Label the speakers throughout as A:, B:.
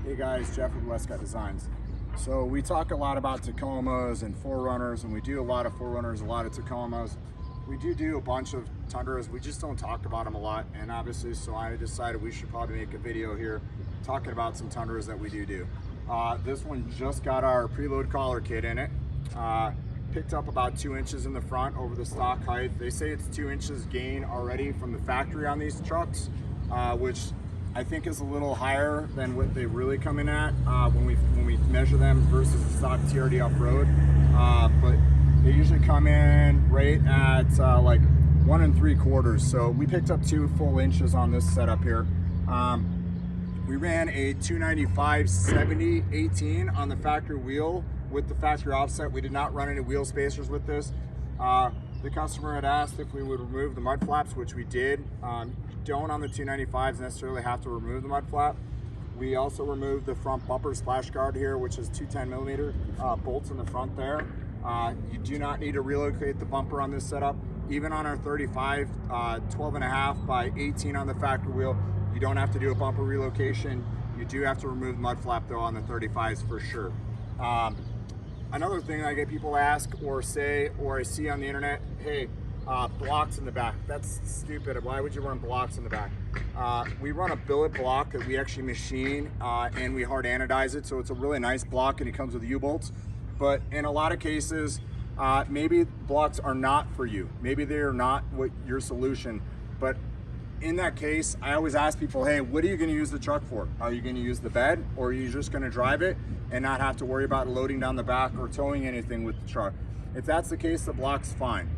A: Hey guys, Jeff with Westcott Designs. So we talk a lot about Tacomas and 4Runners, and we do a lot of 4Runners, a lot of Tacomas. We do a bunch of Tundras. We just don't talk about them a lot, and obviously, so I decided we should probably make a video here talking about some Tundras that we do. This one just got our preload collar kit in it. Picked up about 2 inches in the front over the stock height. They say it's 2 inches gain already from the factory on these trucks, which I think is a little higher than what they really come in at when we measure them versus the stock TRD off-road. But they usually come in right at like 1 3/4. So we picked up 2 full inches on this setup here. We ran a 295/70/18 on the factory wheel with the factory offset. We did not run any wheel spacers with this. The customer had asked if we would remove the mud flaps, which we did. Don't on the 295s necessarily have to remove the mud flap. We also removed the front bumper splash guard here, which is 2 10mm bolts in the front there. You do not need to relocate the bumper on this setup. Even on our 35, 12.5/18 on the factory wheel, you don't have to do a bumper relocation. You do have to remove the mud flap though on the 35s for sure. Another thing I get people ask or say, or I see on the internet, hey, blocks in the back. That's stupid. Why would you run blocks in the back? We run a billet block that we actually machine and we hard anodize it. So it's a really nice block and it comes with U-bolts. But in a lot of cases, maybe blocks are not for you. Maybe they're not what your solution. But in that case, I always ask people, hey, what are you going to use the truck for? Are you going to use the bed, or are you just going to drive it and not have to worry about loading down the back or towing anything with the truck? If that's the case, the block's fine.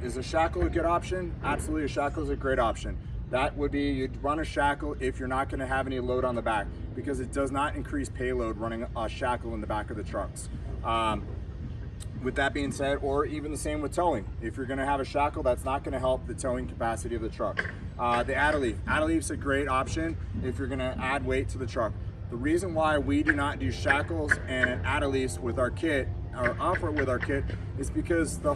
A: Is a shackle a good option? Absolutely, a shackle is a great option. That would be, you'd run a shackle if you're not going to have any load on the back, because it does not increase payload running a shackle in the back of the trucks. With that being said, or even the same with towing. If you're gonna have a shackle, that's not gonna help the towing capacity of the truck. The add-a-leaf's a great option if you're gonna add weight to the truck. The reason why we do not do shackles and add-a-leafs with our kit, or offer it with our kit, is because the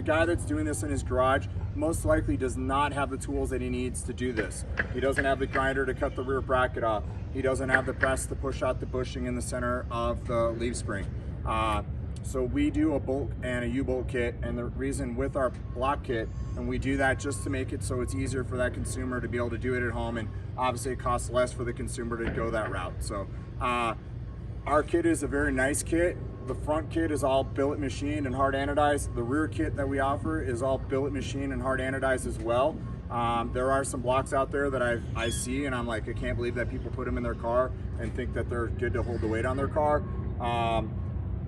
A: guy that's doing this in his garage most likely does not have the tools that he needs to do this. He doesn't have the grinder to cut the rear bracket off. He doesn't have the press to push out the bushing in the center of the leaf spring. So we do a bolt and a U-bolt kit, and the reason with our block kit, and we do that just to make it so it's easier for that consumer to be able to do it at home, and obviously it costs less for the consumer to go that route. So our kit is a very nice kit. The front kit is all billet machined and hard anodized. The rear kit that we offer is all billet machined and hard anodized as well. There are some blocks out there that I see, and I'm like, I can't believe that people put them in their car and think that they're good to hold the weight on their car.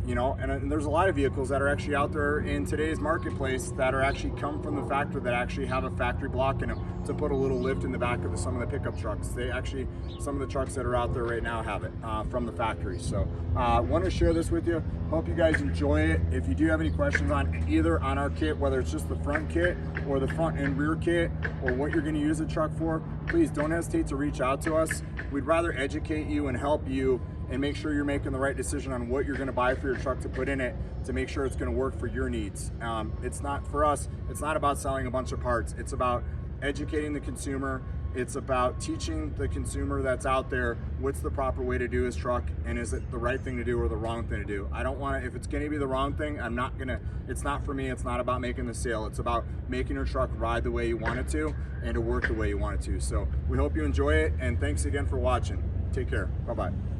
A: You know, and there's a lot of vehicles that are actually out there in today's marketplace that are actually come from the factory, that actually have a factory block in them to put a little lift in the back of some of the pickup trucks. Some of the trucks that are out there right now have it from the factory. So want to share this with you. Hope you guys enjoy it. If you do have any questions on either on our kit, whether it's just the front kit or the front and rear kit, or what you're going to use the truck for, please don't hesitate to reach out to us. We'd rather educate you and help you and make sure you're making the right decision on what you're going to buy for your truck to put in it to make sure it's going to work for your needs. It's not, for us, it's not about selling a bunch of parts. It's about educating the consumer. It's about teaching the consumer that's out there what's the proper way to do his truck, and is it the right thing to do or the wrong thing to do. I don't want to, if it's going to be the wrong thing, it's not for me. It's not about making the sale. It's about making your truck ride the way you want it to and to work the way you want it to. So we hope you enjoy it, and thanks again for watching. Take care. Bye-bye.